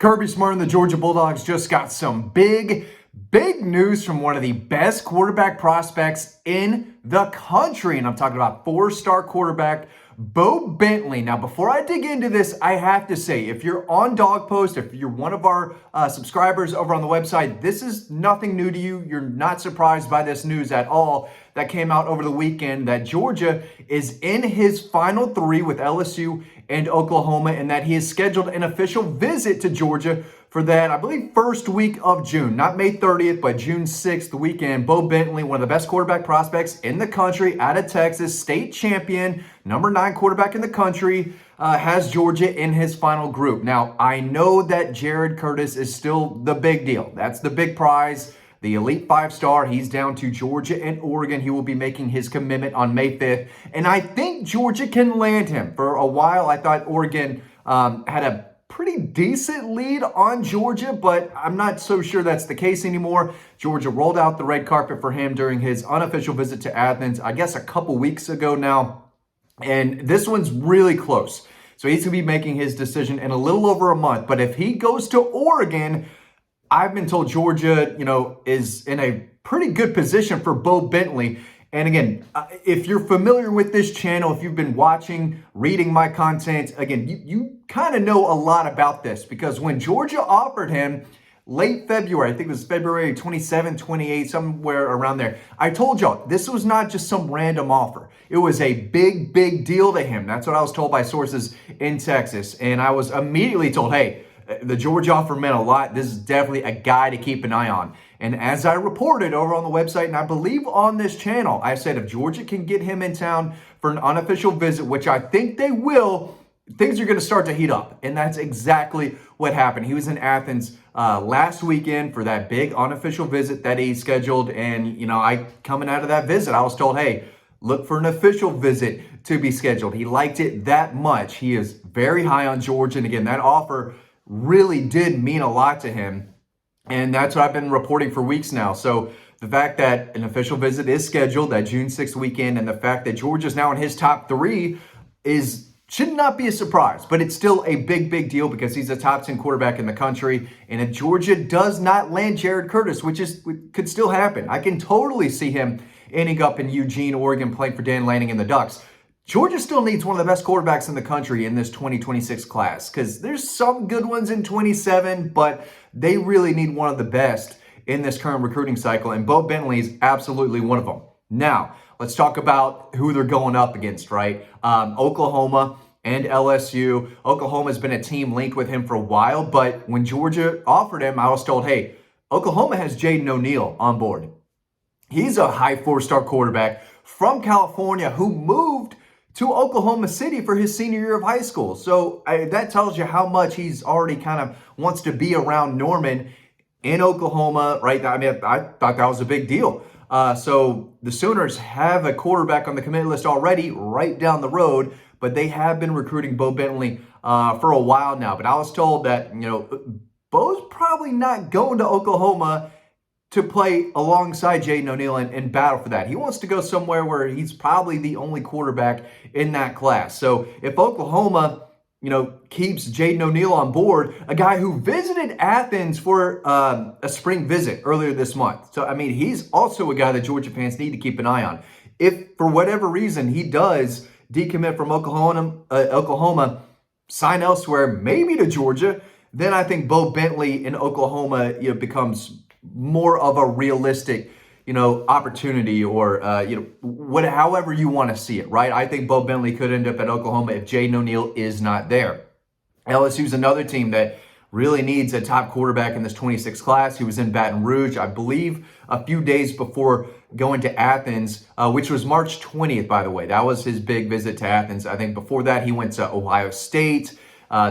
Kirby and the Georgia Bulldogs just got some big news from one of the best quarterback prospects in the country. And I'm talking about four-star quarterback Bo Bentley. Now, before I dig into this, I have to say, if you're on Dawg Post, if you're one of our subscribers over on the website, this is nothing new to you. You're not surprised by this news at all that came out over the weekend that Georgia is in his final three with LSU and Oklahoma, and that he has scheduled an official visit to Georgia for that, I believe, first week of June. Not May 30th, but June 6th weekend. Bo Bentley, one of the best quarterback prospects in the country, out of Texas, state champion, number 9 quarterback in the country, has Georgia in his final group. Now, I know that Jared Curtis is still the big deal. That's the big prize. The elite 5-star, he's down to Georgia and Oregon. He will be making his commitment on May 5th. And I think Georgia can land him. For a while, I thought Oregon had a pretty decent lead on Georgia, but I'm not so sure that's the case anymore. Georgia rolled out the red carpet for him during his unofficial visit to Athens, I guess a couple weeks ago now. And this one's really close. So he's going to be making his decision in a little over a month. But if he goes to Oregon, I've been told Georgia, is in a pretty good position for Bo Bentley. And again, if you're familiar with this channel, if you've been watching, reading my content, again, you kind of know a lot about this, because when Georgia offered him late February, I think it was February 27, 28, somewhere around there, I told y'all this was not just some random offer. It was a big deal to him. That's what I was told by sources in Texas. And I was immediately told, hey, the Georgia offer meant a lot. This is definitely a guy to keep an eye on. And as I reported over on the website, and I believe on this channel, I said if Georgia can get him in town for an unofficial visit, which I think they will, things are going to start to heat up. And that's exactly what happened. He was in Athens last weekend for that big unofficial visit that he scheduled. And, coming out of that visit, I was told, hey, look for an official visit to be scheduled. He liked it that much. He is very high on Georgia. And again, that offer really did mean a lot to him. And that's what I've been reporting for weeks now. So the fact that an official visit is scheduled that June 6th weekend, and the fact that Georgia's now in his top 3 should not be a surprise, but it's still a big deal because he's a top 10 quarterback in the country. And if Georgia does not land Jared Curtis, which could still happen, I can totally see him ending up in Eugene, Oregon, playing for Dan Lanning and the Ducks. Georgia still needs one of the best quarterbacks in the country in this 2026 class, because there's some good ones in 27, but they really need one of the best in this current recruiting cycle, and Bo Bentley is absolutely one of them. Now, let's talk about who they're going up against, right? Oklahoma and LSU. Oklahoma's been a team linked with him for a while, but when Georgia offered him, I was told, hey, Oklahoma has Jaden O'Neal on board. He's a high 4-star quarterback from California who moved to Oklahoma City for his senior year of high school. So that tells you how much he's already kind of wants to be around Norman in Oklahoma, right? I mean, I thought that was a big deal. So the Sooners have a quarterback on the commit list already right down the road, but they have been recruiting Bo Bentley for a while now. But I was told that, Bo's probably not going to Oklahoma to play alongside Jaden O'Neal and battle for that. He wants to go somewhere where he's probably the only quarterback in that class. So if Oklahoma, keeps Jaden O'Neal on board, a guy who visited Athens for a spring visit earlier this month. So, I mean, he's also a guy that Georgia fans need to keep an eye on. If, for whatever reason, he does decommit from Oklahoma, sign elsewhere, maybe to Georgia, then I think Bo Bentley in Oklahoma becomes more of a realistic, opportunity, or, however you want to see it, right? I think Bo Bentley could end up at Oklahoma if Jaden O'Neal is not there. LSU's another team that really needs a top quarterback in this 26 class. He was in Baton Rouge, I believe, a few days before going to Athens, which was March 20th, by the way. That was his big visit to Athens. I think before that, he went to Ohio State.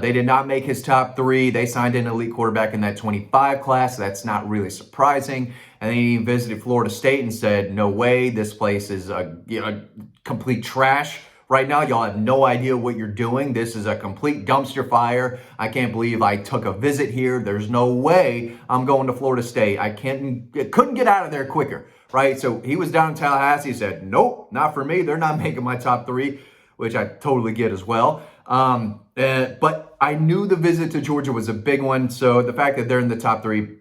They did not make his top 3. They signed an elite quarterback in that 25 class. So that's not really surprising. And then he visited Florida State and said, no way, this place is complete trash. Right now, y'all have no idea what you're doing. This is a complete dumpster fire. I can't believe I took a visit here. There's no way I'm going to Florida State. I couldn't get out of there quicker, right? So he was down in Tallahassee. He said, nope, not for me. They're not making my top 3, which I totally get as well. But I knew the visit to Georgia was a big one. So the fact that they're in the top 3,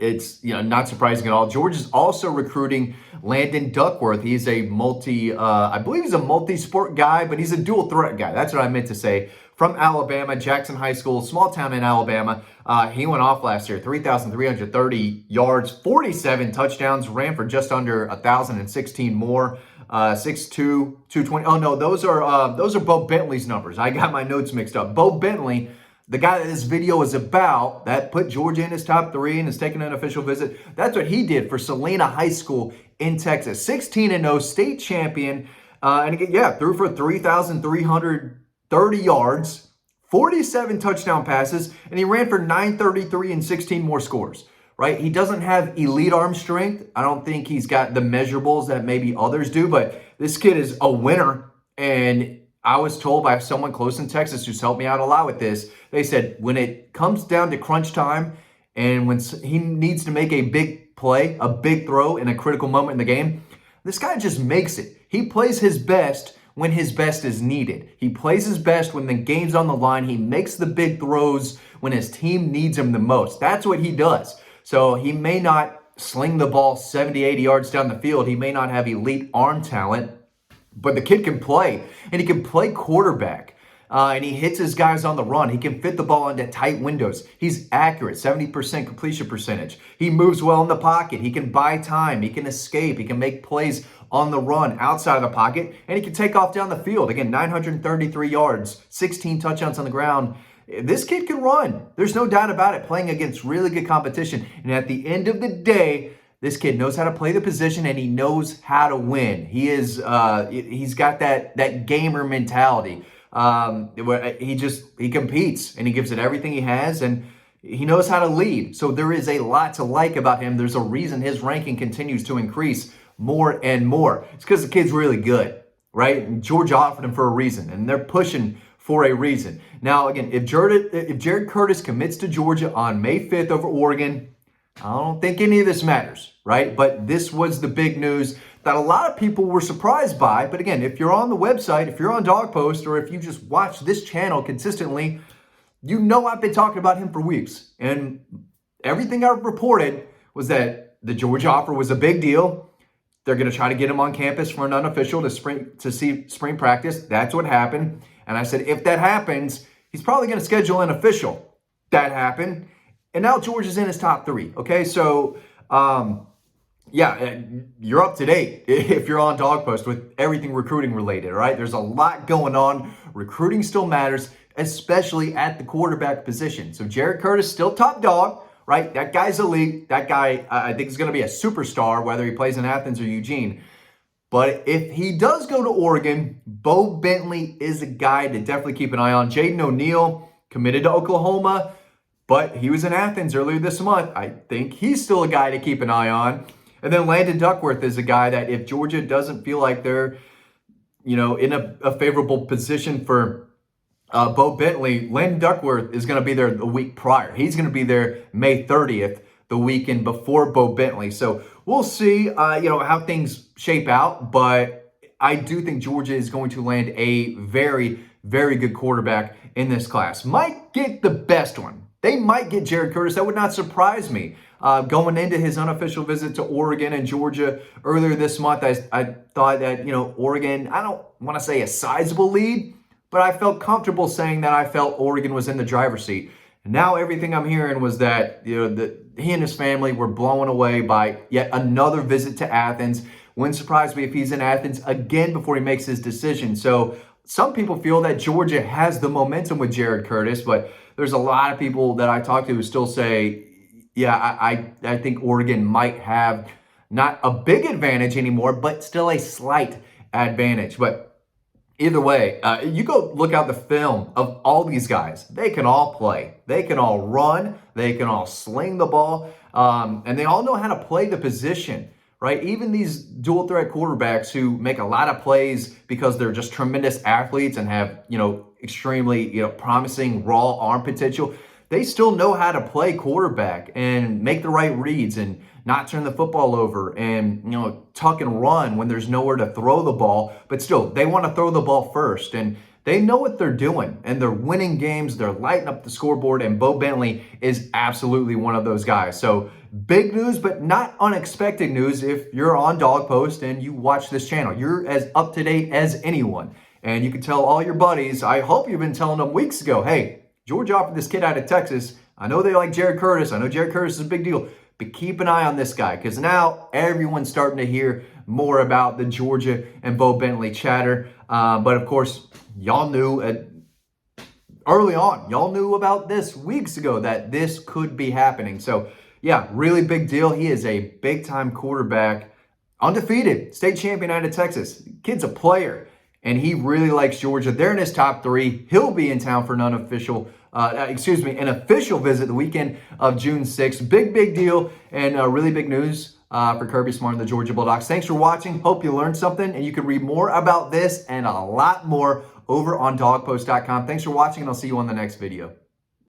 it's not surprising at all. Georgia's also recruiting Landon Duckworth. He's a I believe he's a multi-sport guy, but he's a dual threat guy. That's what I meant to say. From Alabama, Jackson High School, small town in Alabama. He went off last year, 3,330 yards, 47 touchdowns, ran for just under 1,016 more. 6'2", 220. Oh no, those are Bo Bentley's numbers. I got my notes mixed up. Bo Bentley, the guy that this video is about, that put Georgia in his top 3 and is taking an official visit, that's what he did for Salina High School in Texas. 16-0, state champion. And again, threw for 3,330 yards, 47 touchdown passes, and he ran for 933 and 16 more scores. Right? He doesn't have elite arm strength. I don't think he's got the measurables that maybe others do, but this kid is a winner. And I was told by someone close in Texas who's helped me out a lot with this, they said when it comes down to crunch time and when he needs to make a big play, a big throw in a critical moment in the game, this guy just makes it. He plays his best when his best is needed. He plays his best when the game's on the line. He makes the big throws when his team needs him the most. That's what he does. So he may not sling the ball 70, 80 yards down the field. He may not have elite arm talent, but the kid can play, and he can play quarterback. And he hits his guys on the run. He can fit the ball into tight windows. He's accurate, 70% completion percentage. He moves well in the pocket. He can buy time. He can escape. He can make plays on the run outside of the pocket, and he can take off down the field. Again, 933 yards, 16 touchdowns on the ground. This kid can run. There's no doubt about it, playing against really good competition. And at the end of the day, this kid knows how to play the position and he knows how to win. He's got that gamer mentality. Where he competes and he gives it everything he has and he knows how to lead. So there is a lot to like about him. There's a reason his ranking continues to increase more and more. It's because the kid's really good, right? And Georgia offered him for a reason, and they're pushing for a reason. Now, again, if Jared Curtis commits to Georgia on May 5th over Oregon, I don't think any of this matters, right? But this was the big news that a lot of people were surprised by. But again, if you're on the website, if you're on Dawg Post, or if you just watch this channel consistently, you know I've been talking about him for weeks. And everything I've reported was that the Georgia offer was a big deal. They're going to try to get him on campus for an unofficial to see spring practice. That's what happened. And I said, if that happens, he's probably going to schedule an official. That happened. And now Georgia's in his top 3. Okay, so yeah, you're up to date if you're on Dawg Post with everything recruiting related, all right? There's a lot going on. Recruiting still matters, especially at the quarterback position. So Jared Curtis still top dog, right? That guy's elite. That guy, I think, is going to be a superstar, whether he plays in Athens or Eugene. But if he does go to Oregon, Bo Bentley is a guy to definitely keep an eye on. Jaden O'Neal committed to Oklahoma, but he was in Athens earlier this month. I think he's still a guy to keep an eye on. And then Landon Duckworth is a guy that if Georgia doesn't feel like they're, in a favorable position for Bo Bentley, Landon Duckworth is going to be there the week prior. He's going to be there May 30th, the weekend before Bo Bentley. So we'll see, how things shape out. But I do think Georgia is going to land a very, very good quarterback in this class. Might get the best one. They might get Jared Curtis. That would not surprise me. Going into his unofficial visit to Oregon and Georgia earlier this month, I thought that, Oregon, I don't want to say a sizable lead, but I felt comfortable saying that I felt Oregon was in the driver's seat. And now everything I'm hearing was that, that he and his family were blown away by yet another visit to Athens. Wouldn't surprise me if he's in Athens again before he makes his decision. So some people feel that Georgia has the momentum with Jared Curtis, but there's a lot of people that I talk to who still say, yeah, I think Oregon might have not a big advantage anymore, but still a slight advantage. But either way, you go look out the film of all these guys. They can all play. They can all run. They can all sling the ball. And they all know how to play the position, right? Even these dual threat quarterbacks who make a lot of plays because they're just tremendous athletes and have, extremely, promising raw arm potential. They still know how to play quarterback and make the right reads and not turn the football over and, tuck and run when there's nowhere to throw the ball. But still, they want to throw the ball first. And They know what they're doing, and they're winning games. They're lighting up the scoreboard, and Bo Bentley is absolutely one of those guys. So big news, but not unexpected news if you're on Dawg Post and you watch this channel. You're as up to date as anyone, and you can tell all your buddies. I hope you've been telling them weeks ago, hey, Georgia offered this kid out of Texas. I know they like Jared Curtis. I know Jared Curtis is a big deal, but keep an eye on this guy because now everyone's starting to hear more about the Georgia and Bo Bentley chatter. But of course, y'all knew early on, y'all knew about this weeks ago that this could be happening. So yeah, really big deal. He is a big time quarterback, undefeated, state champion out of Texas. Kid's a player, and he really likes Georgia. They're in his top 3. He'll be in town for an official visit the weekend of June 6th. Big deal, and really big news for Kirby Smart and the Georgia Bulldogs. Thanks for watching. Hope you learned something, and you can read more about this and a lot more over on dawgpost.com. Thanks for watching, and I'll see you on the next video.